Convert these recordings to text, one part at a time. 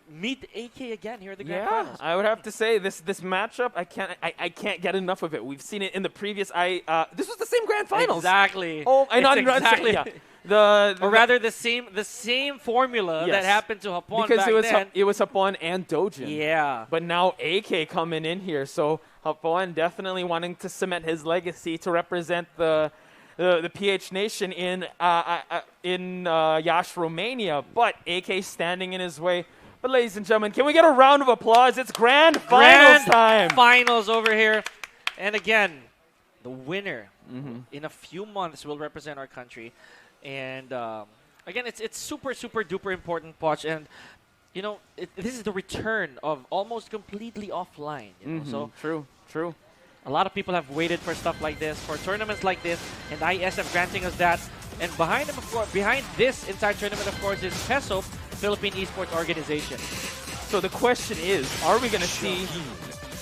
meet AK again here at the Grand Yeah, Finals. I would have to say this matchup. I can't get enough of it. We've seen it in the previous. This was the same Grand Finals. Exactly. Oh, I know. Exactly. Yeah. Or rather, the same formula that happened to Hapon because back it was Hapon and Dojin. Yeah. But now AK coming in here, so Hapon definitely wanting to cement his legacy to represent the PH Nation in Yash, Romania. But AK standing in his way. But ladies and gentlemen, can we get a round of applause? It's Grand Finals time. Finals over here. And again, the winner in a few months will represent our country. And again, it's super, super duper important, Poch. And, you know, this is the return of almost completely offline. You know? So True. a lot of people have waited for stuff like this, for tournaments like this, and IESF granting us that. And behind them, of course, behind this entire tournament, of course, is PESO, Philippine Esports Organization. So the question is, are we going to see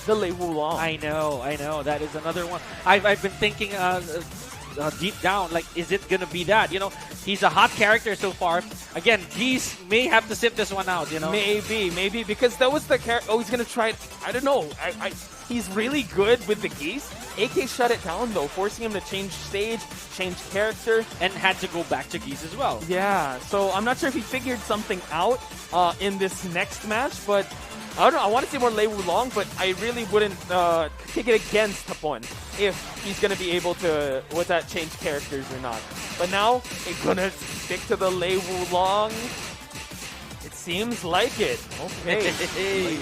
the Lei Wulong? I know. That is another one. I've been thinking deep down, like, is it going to be that? You know, he's a hot character so far. Again, Geese may have to sit this one out, you know? Maybe, because that was the character. Oh, he's going to try it. I don't know. He's really good with the Geese. AK shut it down, though, forcing him to change stage, change character. And had to go back to Geese as well. Yeah, so I'm not sure if he figured something out in this next match, but I don't know. I want to see more Lei Wulong, but I really wouldn't pick it against Hapon if he's going to be able to, change characters or not. But now, they're going to stick to the Lei Wulong. It seems like it. Okay.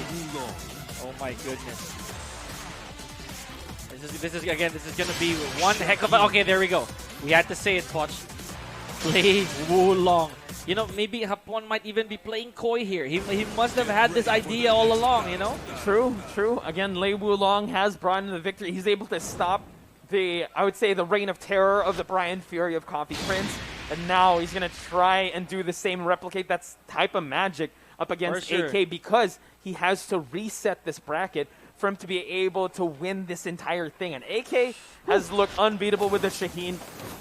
Oh my goodness. This is going to be one heck of a... Okay, there we go. We had to say it, Poch. Lei Wulong. You know, maybe Hapon might even be playing coy here. He must have had this idea all along, you know? True. Again, Lei Wulong has brought in the victory. He's able to stop the reign of terror of the Brian Fury of Coffee Prince. And now he's going to try and do the same, replicate that type of magic up against AK because he has to reset this bracket for him to be able to win this entire thing. And AK has looked unbeatable with the Shaheen,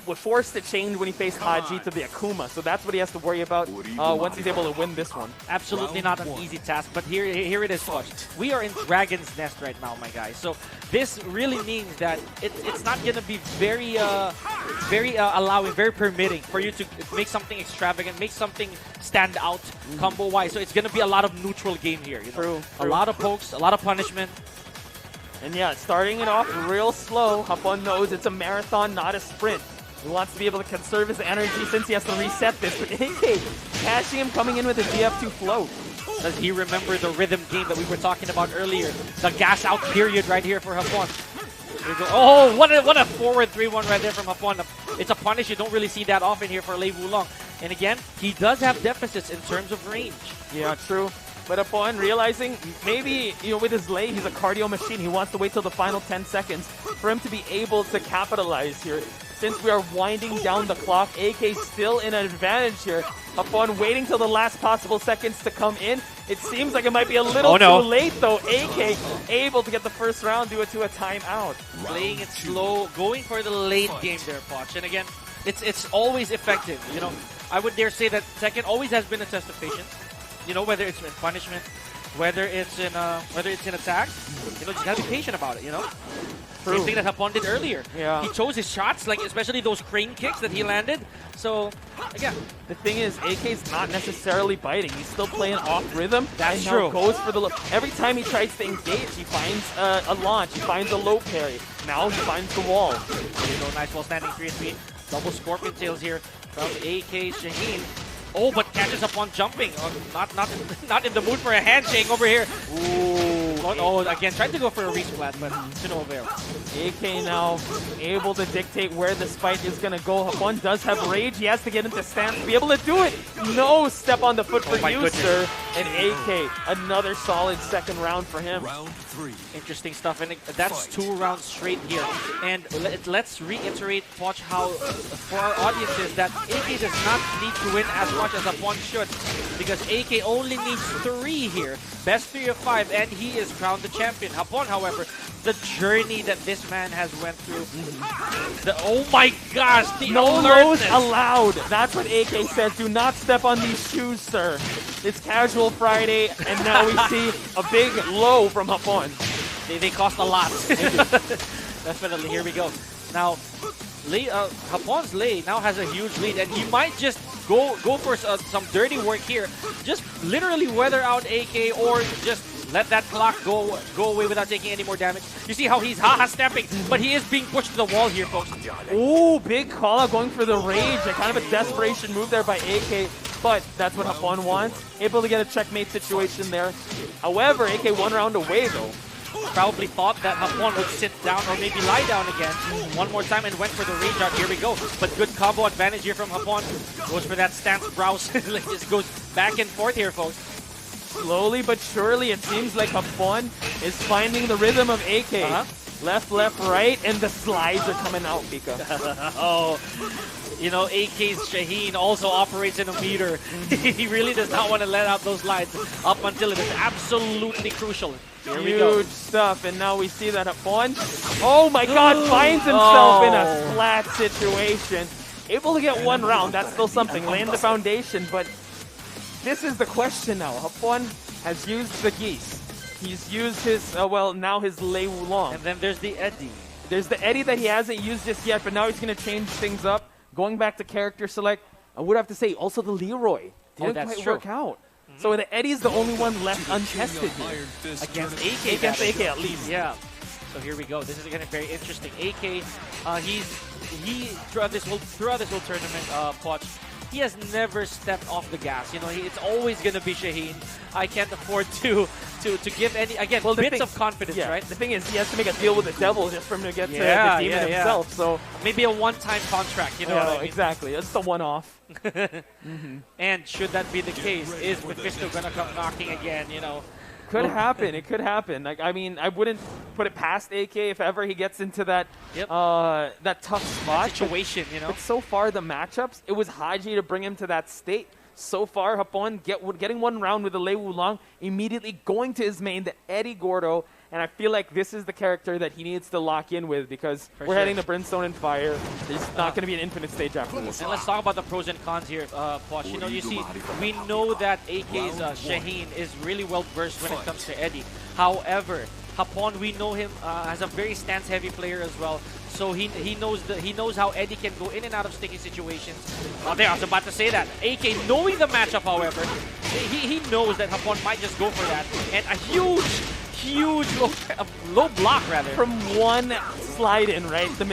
was forced to change when he faced Haji to the Akuma. So that's what he has to worry about once he's able to win this one. Absolutely not an easy task, but here it is, Poch. We are in Dragon's Nest right now, my guys. So this really means that it's not going to be very allowing, very permitting for you to make something extravagant, make something stand out combo-wise. So it's going to be a lot of neutral game here. You know? True. A lot of pokes, a lot of punishment. And yeah, starting it off real slow. Hapon knows it's a marathon, not a sprint. He wants to be able to conserve his energy since he has to reset this. But AK, catching him coming in with a DF2 float. Does he remember the rhythm game that we were talking about earlier? The gas out period right here for Hapon. Oh, what a forward 3-1 right there from Hapon. It's a punish. You don't really see that often here for Lei Wulong. And again, he does have deficits in terms of range. Yeah, true. But upon realizing maybe, with his Lei, he's a cardio machine. He wants to wait till the final 10 seconds for him to be able to capitalize here. Since we are winding down the clock, AK still in an advantage here. Upon waiting till the last possible seconds to come in, it seems like it might be a little too late though. AK able to get the first round due to a timeout. Playing it slow, going for the late game there, Poch. And again, it's always effective. You know, I would dare say that Tekken always has been a test of patience. You know, whether it's in punishment, whether it's in attack, you know, just gotta be patient about it. You know, same thing that Hapon did earlier. Yeah, he chose his shots, like especially those crane kicks that he landed. So again, the thing is, AK's not necessarily biting. He's still playing off rhythm. That's and true. Now goes for the every time he tries to engage, he finds a launch, he finds a low parry. Now he finds the wall. There you go, nice wall standing 3-3. Double scorpion tails here from AK Shaheen. Oh, but catches Hapon jumping. Not in the mood for a handshake over here. Ooh. Oh, again, tried to go for a resplat, but to no avail. AK now able to dictate where this fight is going to go. Hapon does have rage. He has to get into stance to be able to do it. No step on the foot for you, sir. And AK, another solid second round for him. Round 3. Interesting stuff, and that's 2 rounds straight here. And let's reiterate, Poch, how for our audiences that AK does not need to win as much as Hapon should, because AK only needs 3 here. Best 3 of 5, and he is crowned the champion. Hapon, however, the journey that this this man has went through. Oh my gosh, the No lows alertness. allowed. That's what AK says. Do not step on these shoes, sir. It's Casual Friday, and now we see a big low from Hapon. They cost a lot. Definitely, here we go. Now, Hapon's Lei now has a huge lead, and he might just go for some dirty work here. Just literally weather out AK, or just let that clock go away without taking any more damage. You see how he's stepping, but he is being pushed to the wall here, folks. Ooh, big call out going for the rage. A kind of a desperation move there by AK, but that's what Hapon wants. Able to get a checkmate situation there. However, AK 1 round away though. Probably thought that Hapon would sit down or maybe lie down again one more time and went for the rage out. Here we go. But good combo advantage here from Hapon. Goes for that stance browse. Like just goes back and forth here, folks. Slowly but surely, it seems like Hapon is finding the rhythm of AK. Left, left, right, and the slides are coming out, Pika. Oh, you know, AK's Shaheen also operates in a meter. He really does not want to let out those slides up until it is absolutely crucial. Here we go. Huge stuff, and now we see that Hapon, oh my god, finds himself in a flat situation. Able to get 1 round, that's still something. Laying the foundation, but this is the question now. Hapon has used the geese. He's used his, well, now his Lei Wulong. And then there's the Eddie. There's the Eddie that he hasn't used just yet, but now he's going to change things up. Going back to character select, I would have to say also the Leroy. Didn't quite work out. So the Eddie's the only one left untested here. Against AK. Against AK at least. Yeah. So here we go. This is getting very interesting. AK, he throughout this whole tournament, Poch, he has never stepped off the gas. You know, it's always gonna be Shaheen. I can't afford to give any bits of confidence, right? The thing is, he has to make a deal with the devil just for him to get to the demon himself. So maybe a one-time contract. You know what I mean? Exactly. It's a one-off. And should that be the case, is Mephisto gonna come knocking again? You know. Could happen. It could happen. Like, I mean, I wouldn't put it past AK if ever he gets into that that tough spot situation. You know. But so far the matchups, it was Haji to bring him to that state. So far, Hapon getting 1 round with the Lei Wulong, immediately going to his main, the Eddie Gordo, and I feel like this is the character that he needs to lock in with because we're heading to Brimstone and Fire. There's not going to be an infinite stage after this. And let's talk about the pros and cons here, Posh. You know, you see, we know that AK's Shaheen is really well versed when it comes to Eddie. However, Hapon, we know him as a very stance-heavy player as well. So he knows how Eddie can go in and out of sticky situations. Oh, there, I was about to say that. AK, knowing the matchup, however, he knows that Hapon might just go for that. And a huge low block, rather. From one slide in, right? The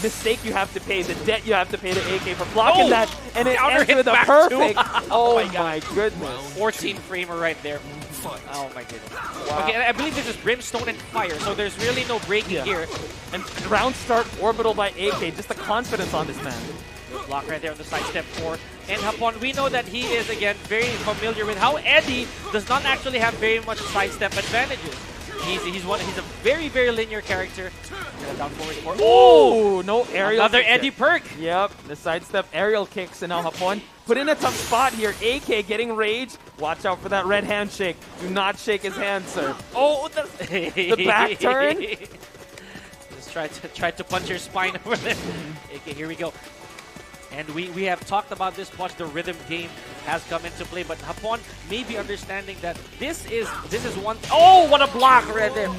mistake you have to pay, the debt you have to pay to AK for blocking that, and it ends with a perfect. Oh my goodness. 14 framer right there. Oh my goodness. Wow. Okay, I believe this is Brimstone and Fire, so there's really no breaking here. And round start orbital by AK, just the confidence on this man. Block right there on the sidestep 4. And Hapon, we know that he is, again, very familiar with how Eddie does not actually have very much sidestep advantages. He's a very, very linear character. Down forward 4. Oh, no aerial. Another Eddie perk. Yep, the sidestep aerial kicks, and now Hapon put in a tough spot here. AK getting rage. Watch out for that red handshake. Do not shake his hand, sir. Oh, the back turn. Just try to punch your spine over there. AK, here we go. And we have talked about this much. The rhythm game has come into play, but Hapon may be understanding that this is one. Oh, what a block right there!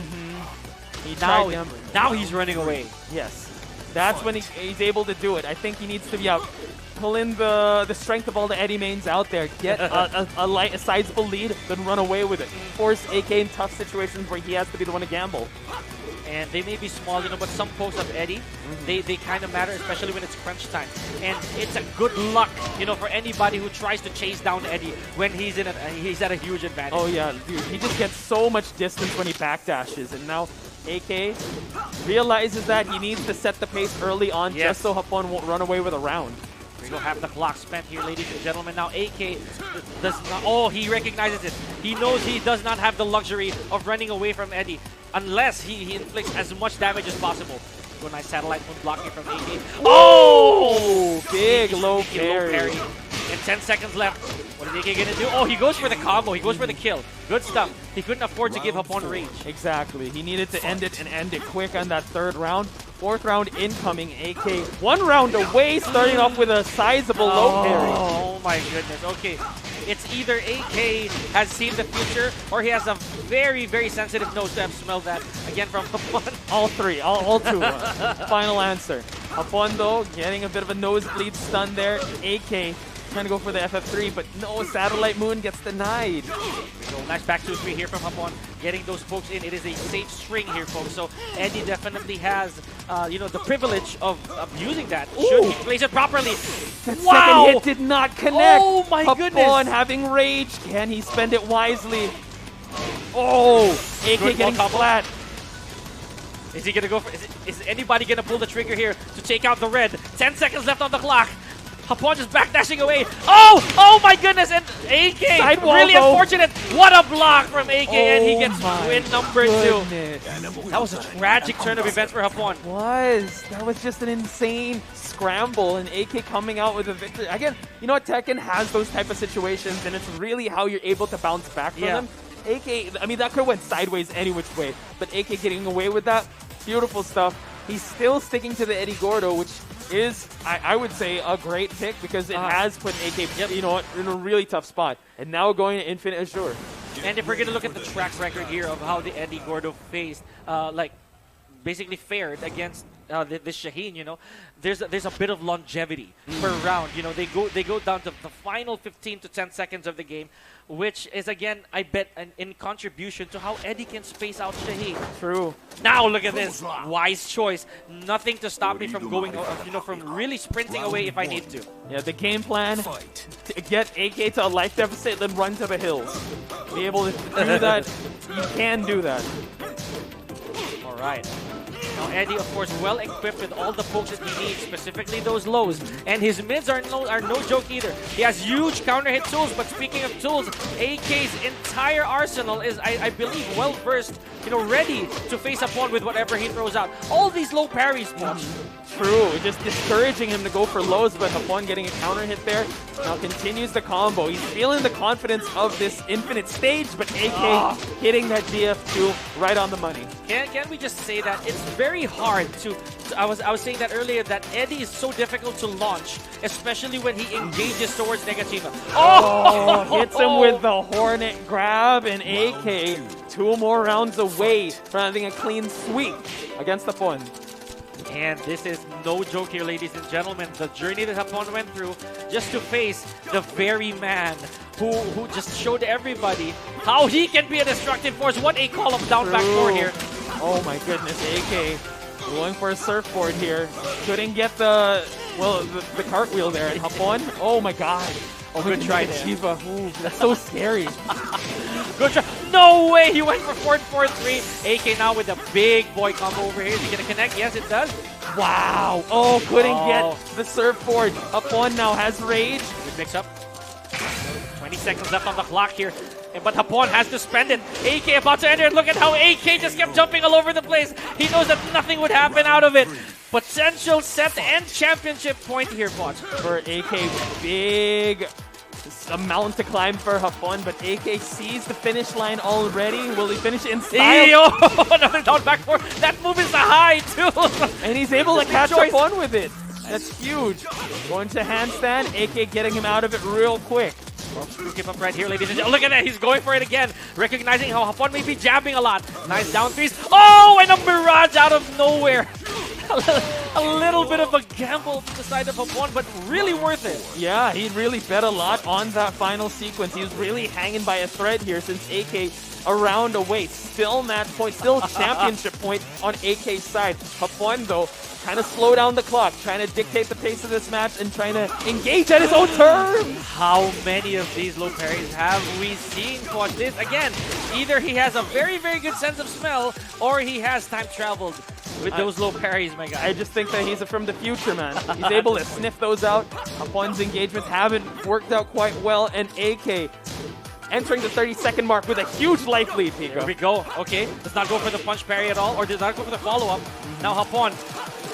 Now he's running away. Yes, that's when he's able to do it. I think he needs to be out, pull in the strength of all the Eddie mains out there, get a sizable lead, then run away with it. Force AK in tough situations where he has to be the one to gamble. And they may be small, you know, but some pokes of Eddie, they kind of matter, especially when it's crunch time. And it's a good luck, you know, for anybody who tries to chase down Eddie when he's at a huge advantage. Oh yeah, dude, he just gets so much distance when he backdashes, and now AK realizes that he needs to set the pace early on just so Hapon won't run away with a round. We don't have the clock spent here, ladies and gentlemen. Now AK does not. Oh, he recognizes it. He knows he does not have the luxury of running away from Eddie unless he inflicts as much damage as possible. Go nice satellite moon blocking from AK. Oh, big low parry. And 10 seconds left. What is AK gonna do? Oh, he goes for the combo. He goes for the kill. Good stuff. He couldn't afford to give Hapon rage. Exactly. He needed to end it and end it quick on that third round. Fourth round incoming. AK 1 round away, starting off with a sizable low parry. Oh my goodness. Okay. It's either AK has seen the future or he has a very, very sensitive nose to have smelled that again from Hapon. All three. All two. Final answer. Hapon, though, getting a bit of a nosebleed stun there. AK trying to go for the FF3, but no, Satellite Moon gets denied. So nice back 2-3 here from Hapon, getting those pokes in. It is a safe string here, folks. So Eddie definitely has, you know, the privilege of using that. Should he place it properly? That second hit did not connect. Oh my goodness! Hapon having rage. Can he spend it wisely? Oh, AK Good getting flat. Is he gonna go for? Is anybody gonna pull the trigger here to take out the red? 10 seconds left on the clock. Hapon just backdashing away. Oh my goodness! And AK, Sidewall, really though. unfortunate. What a block from AK, and he gets my win number goodness. 2. That was a tragic turn of events for Hapon. That was just an insane scramble, and AK coming out with a victory. Again, you know what? Tekken has those type of situations, and it's really how you're able to bounce back from them. AK, I mean, that could have went sideways any which way, but AK getting away with that, beautiful stuff. He's still sticking to the Eddie Gordo, which is, I would say, a great pick because it has put AK, you know, in a really tough spot. And now going to Infinite Azure. And if we're going to look at the track record here of how the Eddie Gordo faced, like, basically fared against this Shaheen, you know, there's a bit of longevity per round. You know, they go down to the final 15 to 10 seconds of the game, which is, again, I bet, in contribution to how Eddie can space out Shaheen. True. Now look at this. Wise choice. Nothing to stop me from going, you know, from really sprinting away if I need to. Yeah, the game plan, to get AK to a life deficit, then run to the hills. Be able to do that. You can do that. All right. Now Eddie, of course, well equipped with all the pokes that he needs, specifically those lows. And his mids are no joke either. He has huge counter hit tools, but speaking of tools, AK's entire arsenal is, I believe, well versed, you know, ready to face Hapon with whatever he throws out. All these low parries, Watch. True, just discouraging him to go for lows, but Hapon getting a counter hit there. Now continues the combo. He's feeling the confidence of this infinite stage, but AK hitting that DF2 right on the money. Can we just say that it's very hard to I was saying that earlier, that Eddie is so difficult to launch, especially when he engages towards Negativa. Hits him with the Hornet grab, and AK 2 more rounds away from having a clean sweep against Hapon. And this is no joke here, ladies and gentlemen. The journey that Hapon went through just to face the very man who just showed everybody how he can be a destructive force. What a call of down back four here. Oh my goodness, AK going for a surfboard here. Couldn't get the cartwheel there. And Hapon, oh my god. Oh, good try there. Shiva. Ooh, that's so scary. Good try. No way! He went for 4-4-3. AK now with a big boy combo over here. Is he going to connect? Yes, it does. Wow. Oh, couldn't get the surfboard. Hapon now has rage. Good mix up. 20 seconds left on the clock here. But Hapon has to spend it. AK about to enter. Look at how AK just kept jumping all over the place. He knows that nothing would happen out of it. Potential set and championship point here, Watch. For AK, big amount to climb for Hapon, but AK sees the finish line already. Will he finish in style? Another down back four. That move is a high, too. And he's able to catch Hapon with it. That's huge. Going to handstand. AK getting him out of it real quick. Keep up right here, ladies and gentlemen. Look at that. He's going for it again. Recognizing how Hapon may be jabbing a lot. Nice down threes. Oh, and a barrage out of nowhere. A little bit of a gamble from the side of Hapon, but really worth it. Yeah, he really bet a lot on that final sequence. He was really hanging by a thread here since AK a round away. Still match point, still championship point on AK's side. Hapon, though, trying to slow down the clock, trying to dictate the pace of this match, and trying to engage at his own terms. How many of these low parries have we seen? Watch this. Again, either he has a very, very good sense of smell, or he has time traveled with those low parries, my guy. I just think that he's from the future, man. He's able to sniff those out. Hapon's engagements haven't worked out quite well, and AK entering the 30-second mark with a huge life lead, Pico. Here we go. Okay, does not go for the punch parry at all, or does not go for the follow-up. Now Hapon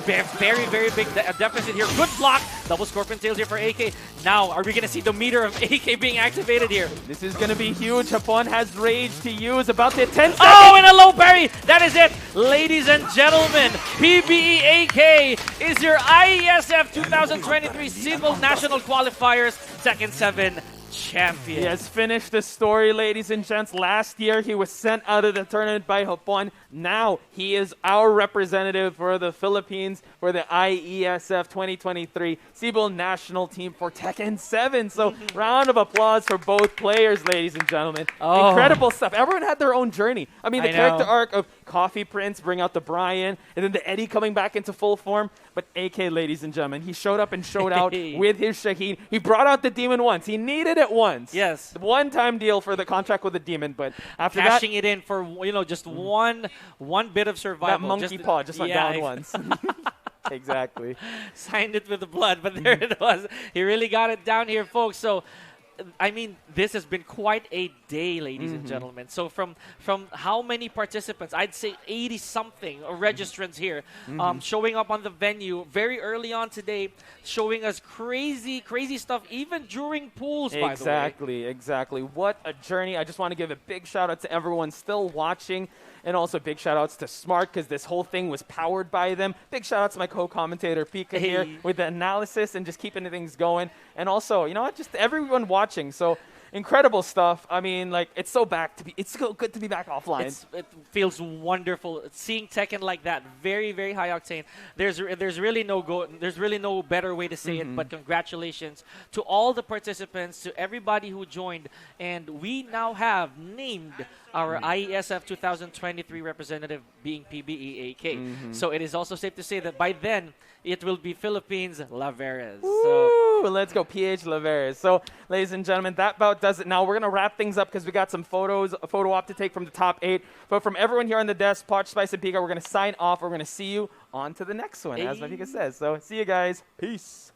Very, very big deficit here. Good block. Double Scorpion Tails here for AK. Now, are we going to see the meter of AK being activated here? This is going to be huge. Hapon has Rage to use. About to 10 seconds. Oh, and a low parry. That is it. Ladies and gentlemen, PBE AK is your IESF 2023 Sibol National Qualifiers Tekken 7 champion. He has finished the story, ladies and gents. Last year, he was sent out of the tournament by Hapon. Now, he is our representative for the Philippines for the IESF 2023 Sibol National Team for Tekken 7. So, round of applause for both players, ladies and gentlemen. Oh. Incredible stuff. Everyone had their own journey. I mean, the character arc of Coffee Prince, bring out the Brian, and then the Eddie coming back into full form. But AK, ladies and gentlemen, he showed up and showed out with his Shaheen. He brought out the demon once. He needed it once. Yes. One-time deal for the contract with the demon, but after cashing it in for, you know, just one bit of survival. That monkey paw just went down once. Exactly. Signed it with the blood, but there it was. He really got it down here, folks. So, I mean, this has been quite a day, ladies and gentlemen. So from how many participants? I'd say 80-something registrants here showing up on the venue very early on today, showing us crazy stuff, even during pools, by the way. Exactly. What a journey. I just want to give a big shout-out to everyone still watching. And also big shout-outs to Smart, because this whole thing was powered by them. Big shout-out to my co-commentator, Pika, here, with the analysis and just keeping things going. And also, you know what, just everyone watching. So, incredible stuff. I mean, like, it's so good to be back offline. It feels wonderful seeing Tekken like that. Very, very high octane. There's really no better way to say it, but congratulations to all the participants, to everybody who joined, and we now have named our IESF 2023 representative being PBE AK. So it is also safe to say that by then it will be Philippines Laveres. So let's go PH Laveres. So ladies and gentlemen, that about does it. Now we're gonna wrap things up because we got some photo op to take from the top 8. But from everyone here on the desk, Poch, Spice, and Pika, we're gonna sign off. We're gonna see you on to the next one, as my Pika says. So see you guys. Peace.